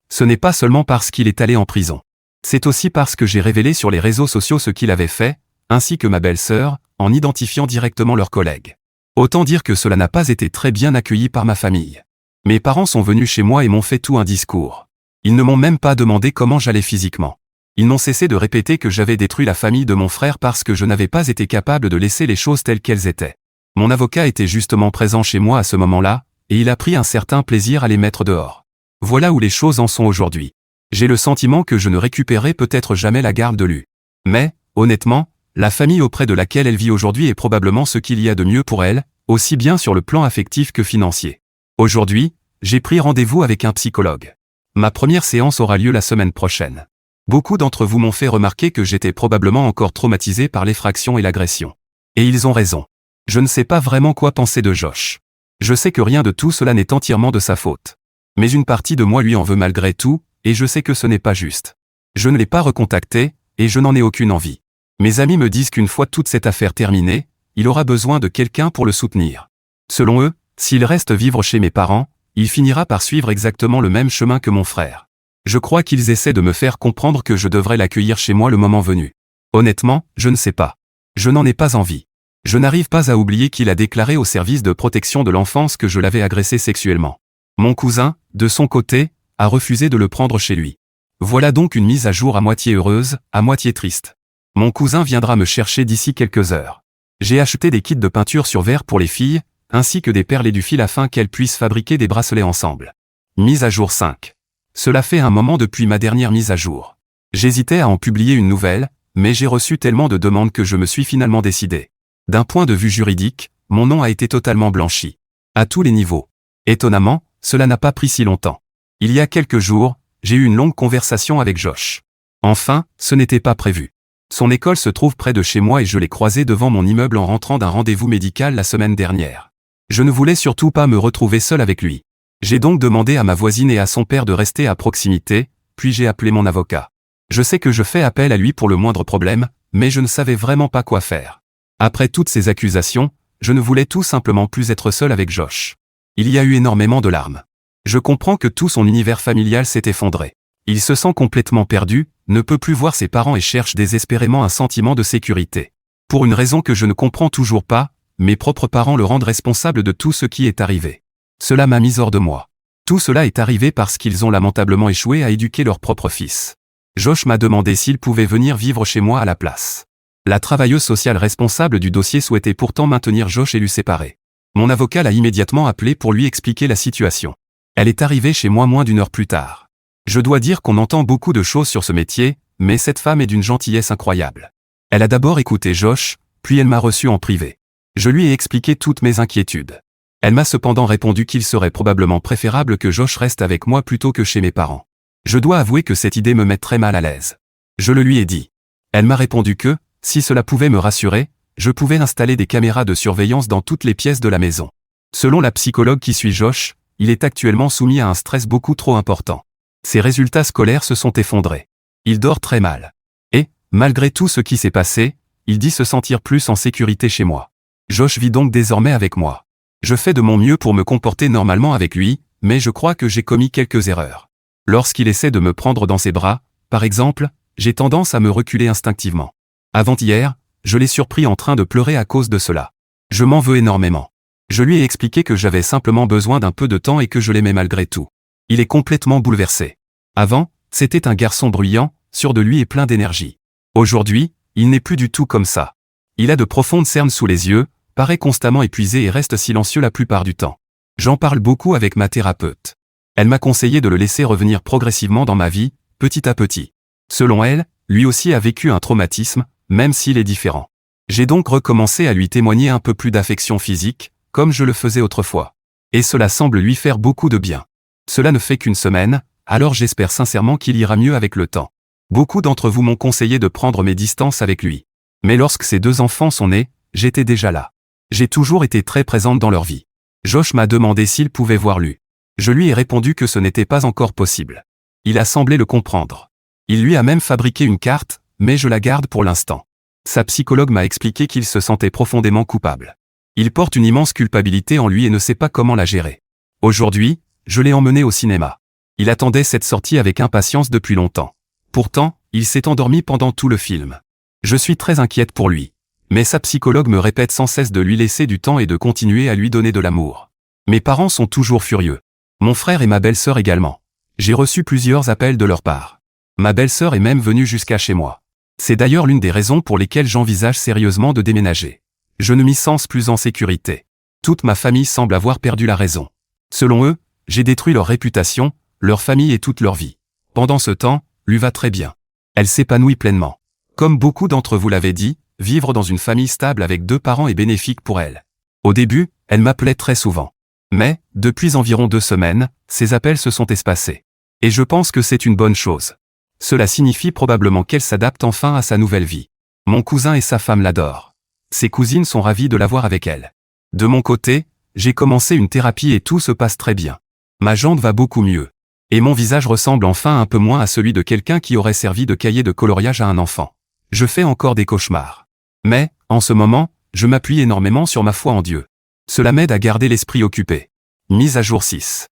Ce n'est pas seulement parce qu'il est allé en prison. C'est aussi parce que j'ai révélé sur les réseaux sociaux ce qu'il avait fait, ainsi que ma belle-sœur, en identifiant directement leurs collègues. Autant dire que cela n'a pas été très bien accueilli par ma famille. Mes parents sont venus chez moi et m'ont fait tout un discours. Ils ne m'ont même pas demandé comment j'allais physiquement. Ils n'ont cessé de répéter que j'avais détruit la famille de mon frère parce que je n'avais pas été capable de laisser les choses telles qu'elles étaient. Mon avocat était justement présent chez moi à ce moment-là, et il a pris un certain plaisir à les mettre dehors. Voilà où les choses en sont aujourd'hui. J'ai le sentiment que je ne récupérerai peut-être jamais la garde de Lu. Mais, honnêtement, la famille auprès de laquelle elle vit aujourd'hui est probablement ce qu'il y a de mieux pour elle, aussi bien sur le plan affectif que financier. Aujourd'hui, j'ai pris rendez-vous avec un psychologue. Ma première séance aura lieu la semaine prochaine. Beaucoup d'entre vous m'ont fait remarquer que j'étais probablement encore traumatisé par l'effraction et l'agression. Et ils ont raison. Je ne sais pas vraiment quoi penser de Josh. Je sais que rien de tout cela n'est entièrement de sa faute. Mais une partie de moi lui en veut malgré tout, et je sais que ce n'est pas juste. Je ne l'ai pas recontacté, et je n'en ai aucune envie. Mes amis me disent qu'une fois toute cette affaire terminée, il aura besoin de quelqu'un pour le soutenir. Selon eux, s'il reste vivre chez mes parents, il finira par suivre exactement le même chemin que mon frère. Je crois qu'ils essaient de me faire comprendre que je devrais l'accueillir chez moi le moment venu. Honnêtement, je ne sais pas. Je n'en ai pas envie. Je n'arrive pas à oublier qu'il a déclaré au service de protection de l'enfance que je l'avais agressé sexuellement. Mon cousin, de son côté, a refusé de le prendre chez lui. Voilà donc une mise à jour à moitié heureuse, à moitié triste. Mon cousin viendra me chercher d'ici quelques heures. J'ai acheté des kits de peinture sur verre pour les filles, ainsi que des perles et du fil afin qu'elles puissent fabriquer des bracelets ensemble. Mise à jour 5. Cela fait un moment depuis ma dernière mise à jour. J'hésitais à en publier une nouvelle, mais j'ai reçu tellement de demandes que je me suis finalement décidé. D'un point de vue juridique, mon nom a été totalement blanchi. À tous les niveaux. Étonnamment, cela n'a pas pris si longtemps. Il y a quelques jours, j'ai eu une longue conversation avec Josh. Enfin, ce n'était pas prévu. Son école se trouve près de chez moi et je l'ai croisé devant mon immeuble en rentrant d'un rendez-vous médical la semaine dernière. Je ne voulais surtout pas me retrouver seul avec lui. J'ai donc demandé à ma voisine et à son père de rester à proximité, puis j'ai appelé mon avocat. Je sais que je fais appel à lui pour le moindre problème, mais je ne savais vraiment pas quoi faire. Après toutes ces accusations, je ne voulais tout simplement plus être seul avec Josh. Il y a eu énormément de larmes. Je comprends que tout son univers familial s'est effondré. Il se sent complètement perdu, ne peut plus voir ses parents et cherche désespérément un sentiment de sécurité. Pour une raison que je ne comprends toujours pas, mes propres parents le rendent responsable de tout ce qui est arrivé. Cela m'a mis hors de moi. Tout cela est arrivé parce qu'ils ont lamentablement échoué à éduquer leur propre fils. Josh m'a demandé s'il pouvait venir vivre chez moi à la place. La travailleuse sociale responsable du dossier souhaitait pourtant maintenir Josh et lui séparer. Mon avocat l'a immédiatement appelé pour lui expliquer la situation. Elle est arrivée chez moi moins d'1 heure plus tard. Je dois dire qu'on entend beaucoup de choses sur ce métier, mais cette femme est d'une gentillesse incroyable. Elle a d'abord écouté Josh, puis elle m'a reçu en privé. Je lui ai expliqué toutes mes inquiétudes. Elle m'a cependant répondu qu'il serait probablement préférable que Josh reste avec moi plutôt que chez mes parents. Je dois avouer que cette idée me met très mal à l'aise. Je le lui ai dit. Elle m'a répondu que, si cela pouvait me rassurer, je pouvais installer des caméras de surveillance dans toutes les pièces de la maison. Selon la psychologue qui suit Josh, il est actuellement soumis à un stress beaucoup trop important. Ses résultats scolaires se sont effondrés. Il dort très mal. Et, malgré tout ce qui s'est passé, il dit se sentir plus en sécurité chez moi. Josh vit donc désormais avec moi. Je fais de mon mieux pour me comporter normalement avec lui, mais je crois que j'ai commis quelques erreurs. Lorsqu'il essaie de me prendre dans ses bras, par exemple, j'ai tendance à me reculer instinctivement. Avant-hier, je l'ai surpris en train de pleurer à cause de cela. Je m'en veux énormément. Je lui ai expliqué que j'avais simplement besoin d'un peu de temps et que je l'aimais malgré tout. Il est complètement bouleversé. Avant, c'était un garçon bruyant, sûr de lui et plein d'énergie. Aujourd'hui, il n'est plus du tout comme ça. Il a de profondes cernes sous les yeux, paraît constamment épuisé et reste silencieux la plupart du temps. J'en parle beaucoup avec ma thérapeute. Elle m'a conseillé de le laisser revenir progressivement dans ma vie, petit à petit. Selon elle, lui aussi a vécu un traumatisme, même s'il est différent. J'ai donc recommencé à lui témoigner un peu plus d'affection physique, comme je le faisais autrefois. Et cela semble lui faire beaucoup de bien. Cela ne fait qu'une semaine, alors j'espère sincèrement qu'il ira mieux avec le temps. Beaucoup d'entre vous m'ont conseillé de prendre mes distances avec lui. Mais lorsque ces 2 enfants sont nés, j'étais déjà là. J'ai toujours été très présente dans leur vie. Josh m'a demandé s'il pouvait voir Lu. Je lui ai répondu que ce n'était pas encore possible. Il a semblé le comprendre. Il lui a même fabriqué une carte, mais je la garde pour l'instant. Sa psychologue m'a expliqué qu'il se sentait profondément coupable. Il porte une immense culpabilité en lui et ne sait pas comment la gérer. Aujourd'hui, je l'ai emmené au cinéma. Il attendait cette sortie avec impatience depuis longtemps. Pourtant, il s'est endormi pendant tout le film. Je suis très inquiète pour lui. Mais sa psychologue me répète sans cesse de lui laisser du temps et de continuer à lui donner de l'amour. Mes parents sont toujours furieux. Mon frère et ma belle-sœur également. J'ai reçu plusieurs appels de leur part. Ma belle-sœur est même venue jusqu'à chez moi. C'est d'ailleurs l'une des raisons pour lesquelles j'envisage sérieusement de déménager. Je ne m'y sens plus en sécurité. Toute ma famille semble avoir perdu la raison. Selon eux, j'ai détruit leur réputation, leur famille et toute leur vie. Pendant ce temps, Lu va très bien. Elle s'épanouit pleinement. Comme beaucoup d'entre vous l'avaient dit, vivre dans une famille stable avec 2 parents est bénéfique pour elle. Au début, elle m'appelait très souvent. Mais, depuis environ 2 semaines, ces appels se sont espacés. Et je pense que c'est une bonne chose. Cela signifie probablement qu'elle s'adapte enfin à sa nouvelle vie. Mon cousin et sa femme l'adorent. Ses cousines sont ravies de l'avoir avec elle. De mon côté, j'ai commencé une thérapie et tout se passe très bien. Ma jambe va beaucoup mieux. Et mon visage ressemble enfin un peu moins à celui de quelqu'un qui aurait servi de cahier de coloriage à un enfant. Je fais encore des cauchemars. Mais, en ce moment, je m'appuie énormément sur ma foi en Dieu. Cela m'aide à garder l'esprit occupé. Mise à jour 6.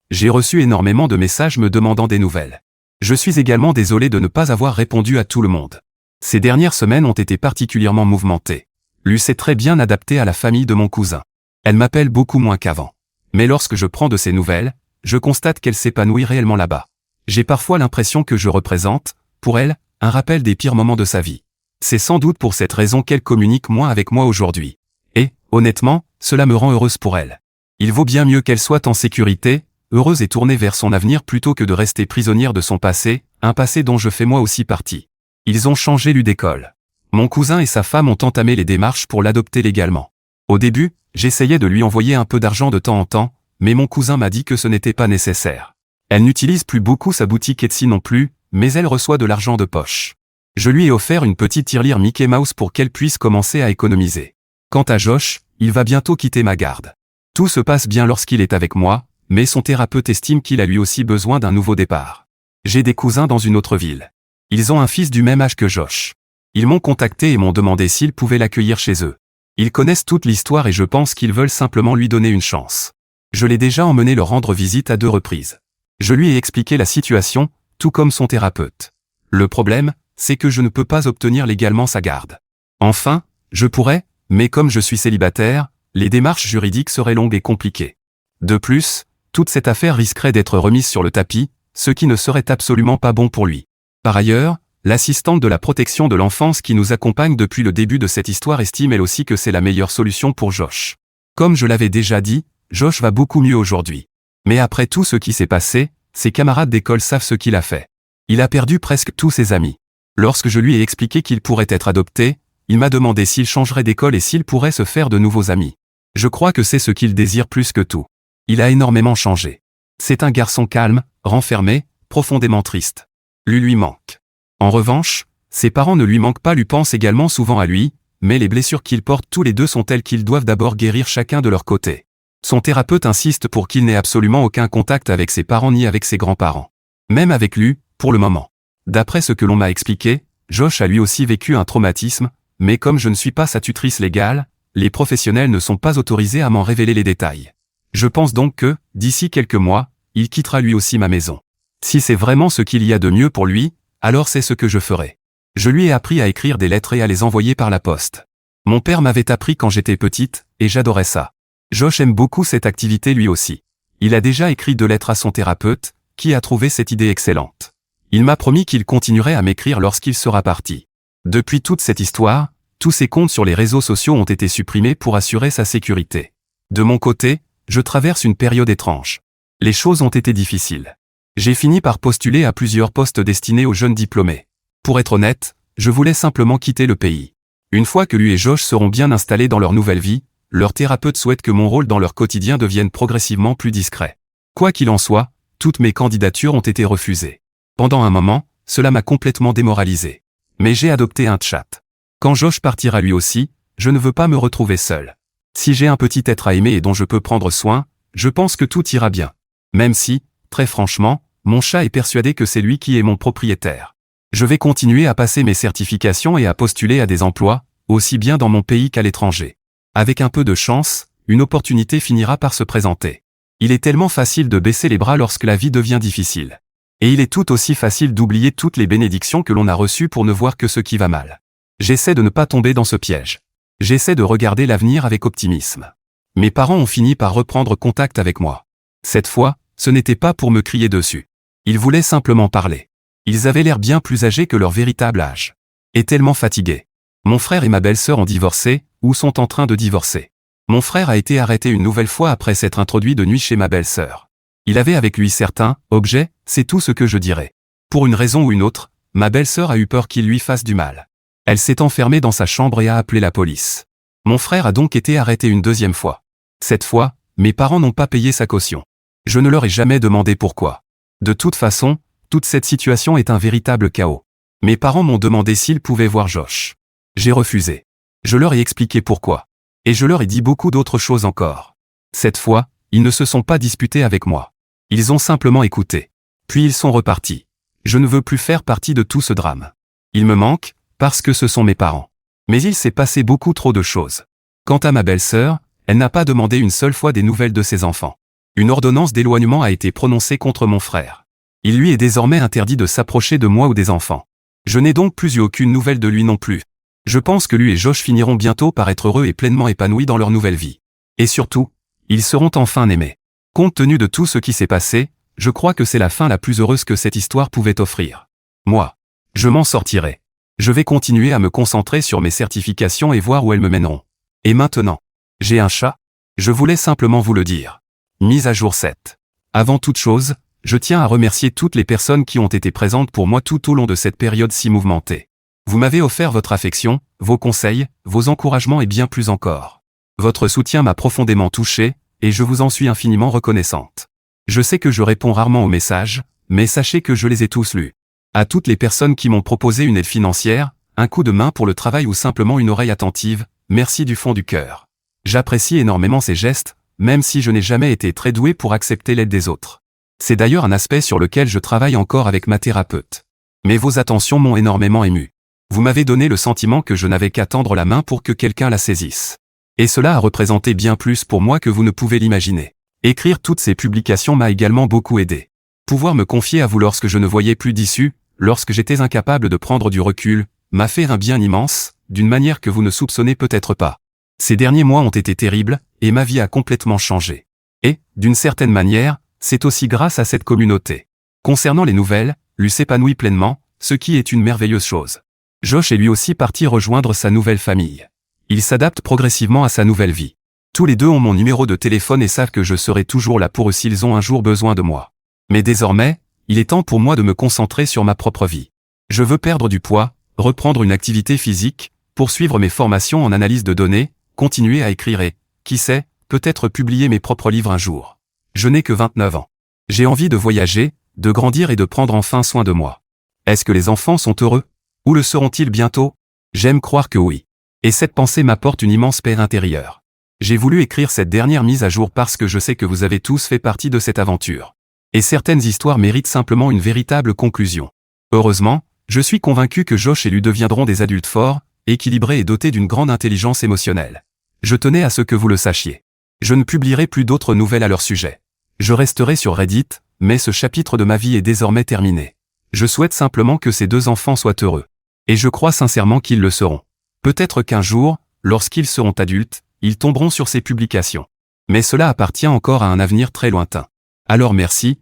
J'ai reçu énormément de messages me demandant des nouvelles. Je suis également désolé de ne pas avoir répondu à tout le monde. Ces dernières semaines ont été particulièrement mouvementées. Lu s'est très bien adaptée à la famille de mon cousin. Elle m'appelle beaucoup moins qu'avant. Mais lorsque je prends de ses nouvelles, je constate qu'elle s'épanouit réellement là-bas. J'ai parfois l'impression que je représente, pour elle, un rappel des pires moments de sa vie. C'est sans doute pour cette raison qu'elle communique moins avec moi aujourd'hui. Et, honnêtement, cela me rend heureuse pour elle. Il vaut bien mieux qu'elle soit en sécurité, heureuse et tournée vers son avenir plutôt que de rester prisonnière de son passé, un passé dont je fais moi aussi partie. Ils ont changé lui d'école. Mon cousin et sa femme ont entamé les démarches pour l'adopter légalement. Au début, j'essayais de lui envoyer un peu d'argent de temps en temps, mais mon cousin m'a dit que ce n'était pas nécessaire. Elle n'utilise plus beaucoup sa boutique Etsy non plus, mais elle reçoit de l'argent de poche. Je lui ai offert une petite tirelire Mickey Mouse pour qu'elle puisse commencer à économiser. Quant à Josh, il va bientôt quitter ma garde. Tout se passe bien lorsqu'il est avec moi, mais son thérapeute estime qu'il a lui aussi besoin d'un nouveau départ. J'ai des cousins dans une autre ville. Ils ont un fils du même âge que Josh. Ils m'ont contacté et m'ont demandé s'ils pouvaient l'accueillir chez eux. Ils connaissent toute l'histoire et je pense qu'ils veulent simplement lui donner une chance. Je l'ai déjà emmené leur rendre visite à 2 reprises. Je lui ai expliqué la situation, tout comme son thérapeute. Le problème, c'est que je ne peux pas obtenir légalement sa garde. Enfin, je pourrais, mais comme je suis célibataire, les démarches juridiques seraient longues et compliquées. De plus, toute cette affaire risquerait d'être remise sur le tapis, ce qui ne serait absolument pas bon pour lui. Par ailleurs, l'assistante de la protection de l'enfance qui nous accompagne depuis le début de cette histoire estime elle aussi que c'est la meilleure solution pour Josh. Comme je l'avais déjà dit, Josh va beaucoup mieux aujourd'hui. Mais après tout ce qui s'est passé, ses camarades d'école savent ce qu'il a fait. Il a perdu presque tous ses amis. Lorsque je lui ai expliqué qu'il pourrait être adopté, il m'a demandé s'il changerait d'école et s'il pourrait se faire de nouveaux amis. Je crois que c'est ce qu'il désire plus que tout. Il a énormément changé. C'est un garçon calme, renfermé, profondément triste. Lui manque. En revanche, ses parents ne lui manquent pas, lui pensent également souvent à lui, mais les blessures qu'ils portent tous les deux sont telles qu'ils doivent d'abord guérir chacun de leur côté. Son thérapeute insiste pour qu'il n'ait absolument aucun contact avec ses parents ni avec ses grands-parents. Même avec lui, pour le moment. D'après ce que l'on m'a expliqué, Josh a lui aussi vécu un traumatisme, mais comme je ne suis pas sa tutrice légale, les professionnels ne sont pas autorisés à m'en révéler les détails. Je pense donc que, d'ici quelques mois, il quittera lui aussi ma maison. Si c'est vraiment ce qu'il y a de mieux pour lui, alors c'est ce que je ferai. Je lui ai appris à écrire des lettres et à les envoyer par la poste. Mon père m'avait appris quand j'étais petite, et j'adorais ça. Josh aime beaucoup cette activité lui aussi. Il a déjà écrit 2 lettres à son thérapeute, qui a trouvé cette idée excellente. Il m'a promis qu'il continuerait à m'écrire lorsqu'il sera parti. Depuis toute cette histoire, tous ses comptes sur les réseaux sociaux ont été supprimés pour assurer sa sécurité. De mon côté, je traverse une période étrange. Les choses ont été difficiles. J'ai fini par postuler à plusieurs postes destinés aux jeunes diplômés. Pour être honnête, je voulais simplement quitter le pays. Une fois que lui et Josh seront bien installés dans leur nouvelle vie, leur thérapeute souhaite que mon rôle dans leur quotidien devienne progressivement plus discret. Quoi qu'il en soit, toutes mes candidatures ont été refusées. Pendant un moment, cela m'a complètement démoralisé. Mais j'ai adopté un chat. Quand Josh partira lui aussi, je ne veux pas me retrouver seul. Si j'ai un petit être à aimer et dont je peux prendre soin, je pense que tout ira bien. Même si, très franchement, mon chat est persuadé que c'est lui qui est mon propriétaire. Je vais continuer à passer mes certifications et à postuler à des emplois, aussi bien dans mon pays qu'à l'étranger. Avec un peu de chance, une opportunité finira par se présenter. Il est tellement facile de baisser les bras lorsque la vie devient difficile. Et il est tout aussi facile d'oublier toutes les bénédictions que l'on a reçues pour ne voir que ce qui va mal. J'essaie de ne pas tomber dans ce piège. J'essaie de regarder l'avenir avec optimisme. Mes parents ont fini par reprendre contact avec moi. Cette fois, ce n'était pas pour me crier dessus. Ils voulaient simplement parler. Ils avaient l'air bien plus âgés que leur véritable âge. Et tellement fatigués. Mon frère et ma belle-sœur ont divorcé, ou sont en train de divorcer. Mon frère a été arrêté une nouvelle fois après s'être introduit de nuit chez ma belle-sœur. Il avait avec lui certains objets, c'est tout ce que je dirais. Pour une raison ou une autre, ma belle-sœur a eu peur qu'il lui fasse du mal. Elle s'est enfermée dans sa chambre et a appelé la police. Mon frère a donc été arrêté une 2e fois. Cette fois, mes parents n'ont pas payé sa caution. Je ne leur ai jamais demandé pourquoi. De toute façon, toute cette situation est un véritable chaos. Mes parents m'ont demandé s'ils pouvaient voir Josh. J'ai refusé. Je leur ai expliqué pourquoi. Et je leur ai dit beaucoup d'autres choses encore. Cette fois, ils ne se sont pas disputés avec moi. Ils ont simplement écouté. Puis ils sont repartis. Je ne veux plus faire partie de tout ce drame. Ils me manquent, parce que ce sont mes parents. Mais il s'est passé beaucoup trop de choses. Quant à ma belle-sœur, elle n'a pas demandé une seule fois des nouvelles de ses enfants. Une ordonnance d'éloignement a été prononcée contre mon frère. Il lui est désormais interdit de s'approcher de moi ou des enfants. Je n'ai donc plus eu aucune nouvelle de lui non plus. Je pense que lui et Josh finiront bientôt par être heureux et pleinement épanouis dans leur nouvelle vie. Et surtout, ils seront enfin aimés. Compte tenu de tout ce qui s'est passé, je crois que c'est la fin la plus heureuse que cette histoire pouvait offrir. Moi, je m'en sortirai. Je vais continuer à me concentrer sur mes certifications et voir où elles me mèneront. Et maintenant, j'ai un chat? Je voulais simplement vous le dire. Mise à jour 7. Avant toute chose, je tiens à remercier toutes les personnes qui ont été présentes pour moi tout au long de cette période si mouvementée. Vous m'avez offert votre affection, vos conseils, vos encouragements et bien plus encore. Votre soutien m'a profondément touché, et je vous en suis infiniment reconnaissante. Je sais que je réponds rarement aux messages, mais sachez que je les ai tous lus. À toutes les personnes qui m'ont proposé une aide financière, un coup de main pour le travail ou simplement une oreille attentive, merci du fond du cœur. J'apprécie énormément ces gestes, même si je n'ai jamais été très doué pour accepter l'aide des autres. C'est d'ailleurs un aspect sur lequel je travaille encore avec ma thérapeute. Mais vos attentions m'ont énormément ému. Vous m'avez donné le sentiment que je n'avais qu'à tendre la main pour que quelqu'un la saisisse. Et cela a représenté bien plus pour moi que vous ne pouvez l'imaginer. Écrire toutes ces publications m'a également beaucoup aidé. Pouvoir me confier à vous lorsque je ne voyais plus d'issue, lorsque j'étais incapable de prendre du recul, m'a fait un bien immense, d'une manière que vous ne soupçonnez peut-être pas. Ces derniers mois ont été terribles, et ma vie a complètement changé. Et, d'une certaine manière, c'est aussi grâce à cette communauté. Concernant les nouvelles, Lu s'épanouit pleinement, ce qui est une merveilleuse chose. Josh est lui aussi parti rejoindre sa nouvelle famille. Il s'adapte progressivement à sa nouvelle vie. Tous les deux ont mon numéro de téléphone et savent que je serai toujours là pour eux s'ils ont un jour besoin de moi. Mais désormais, il est temps pour moi de me concentrer sur ma propre vie. Je veux perdre du poids, reprendre une activité physique, poursuivre mes formations en analyse de données, continuer à écrire et, qui sait, peut-être publier mes propres livres un jour. Je n'ai que 29 ans. J'ai envie de voyager, de grandir et de prendre enfin soin de moi. Est-ce que les enfants sont heureux? Ou le seront-ils bientôt? J'aime croire que oui. Et cette pensée m'apporte une immense paix intérieure. J'ai voulu écrire cette dernière mise à jour parce que je sais que vous avez tous fait partie de cette aventure. Et certaines histoires méritent simplement une véritable conclusion. Heureusement, je suis convaincu que Josh et Lu deviendront des adultes forts, équilibrés et dotés d'une grande intelligence émotionnelle. Je tenais à ce que vous le sachiez. Je ne publierai plus d'autres nouvelles à leur sujet. Je resterai sur Reddit, mais ce chapitre de ma vie est désormais terminé. Je souhaite simplement que ces deux enfants soient heureux. Et je crois sincèrement qu'ils le seront. Peut-être qu'un jour, lorsqu'ils seront adultes, ils tomberont sur ces publications. Mais cela appartient encore à un avenir très lointain. Alors merci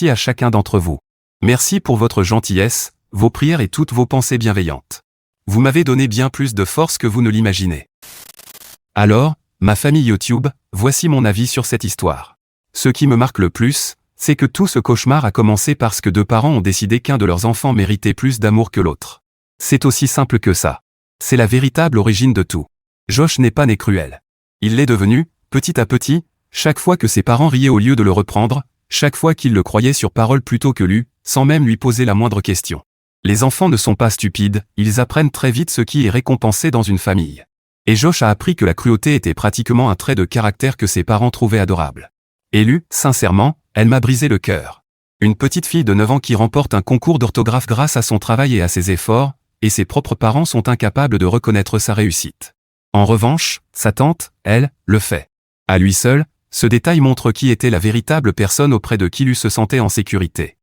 à chacun d'entre vous. Merci pour votre gentillesse, vos prières et toutes vos pensées bienveillantes. Vous m'avez donné bien plus de force que vous ne l'imaginez. Alors, ma famille YouTube, voici mon avis sur cette histoire. Ce qui me marque le plus, c'est que tout ce cauchemar a commencé parce que deux parents ont décidé qu'un de leurs enfants méritait plus d'amour que l'autre. C'est aussi simple que ça. C'est la véritable origine de tout. Josh n'est pas né cruel. Il l'est devenu, petit à petit, chaque fois que ses parents riaient au lieu de le reprendre, chaque fois qu'ils le croyaient sur parole plutôt que lu, sans même lui poser la moindre question. Les enfants ne sont pas stupides, ils apprennent très vite ce qui est récompensé dans une famille. Et Josh a appris que la cruauté était pratiquement un trait de caractère que ses parents trouvaient adorable. Et Lu, sincèrement, elle m'a brisé le cœur. Une petite fille de 9 ans qui remporte un concours d'orthographe grâce à son travail et à ses efforts, et ses propres parents sont incapables de reconnaître sa réussite. En revanche, sa tante, elle, le fait. À lui seul, ce détail montre qui était la véritable personne auprès de qui Lu se sentait en sécurité.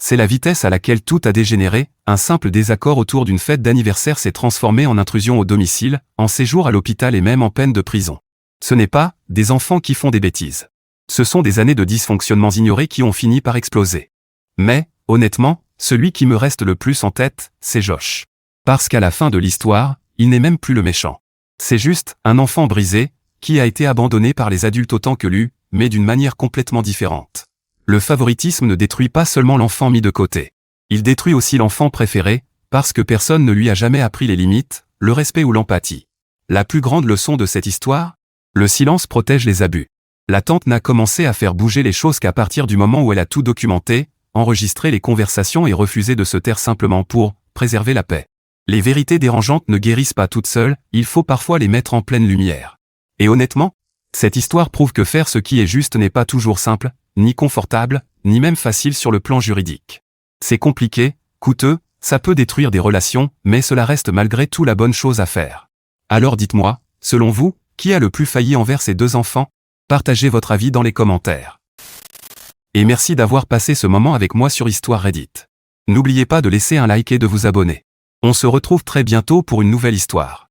C'est la vitesse à laquelle tout a dégénéré, un simple désaccord autour d'une fête d'anniversaire s'est transformé en intrusion au domicile, en séjour à l'hôpital et même en peine de prison. Ce n'est pas des enfants qui font des bêtises. Ce sont des années de dysfonctionnements ignorés qui ont fini par exploser. Mais, honnêtement, celui qui me reste le plus en tête, c'est Josh. Parce qu'à la fin de l'histoire, il n'est même plus le méchant. C'est juste un enfant brisé, qui a été abandonné par les adultes autant que Lu, mais d'une manière complètement différente. Le favoritisme ne détruit pas seulement l'enfant mis de côté. Il détruit aussi l'enfant préféré, parce que personne ne lui a jamais appris les limites, le respect ou l'empathie. La plus grande leçon de cette histoire? Le silence protège les abus. La tante n'a commencé à faire bouger les choses qu'à partir du moment où elle a tout documenté, enregistré les conversations et refusé de se taire simplement pour préserver la paix. Les vérités dérangeantes ne guérissent pas toutes seules, il faut parfois les mettre en pleine lumière. Et honnêtement, cette histoire prouve que faire ce qui est juste n'est pas toujours simple, ni confortable, ni même facile sur le plan juridique. C'est compliqué, coûteux, ça peut détruire des relations, mais cela reste malgré tout la bonne chose à faire. Alors dites-moi, selon vous, qui a le plus failli envers ces deux enfants? Partagez votre avis dans les commentaires. Et merci d'avoir passé ce moment avec moi sur Histoire Reddit. N'oubliez pas de laisser un like et de vous abonner. On se retrouve très bientôt pour une nouvelle histoire.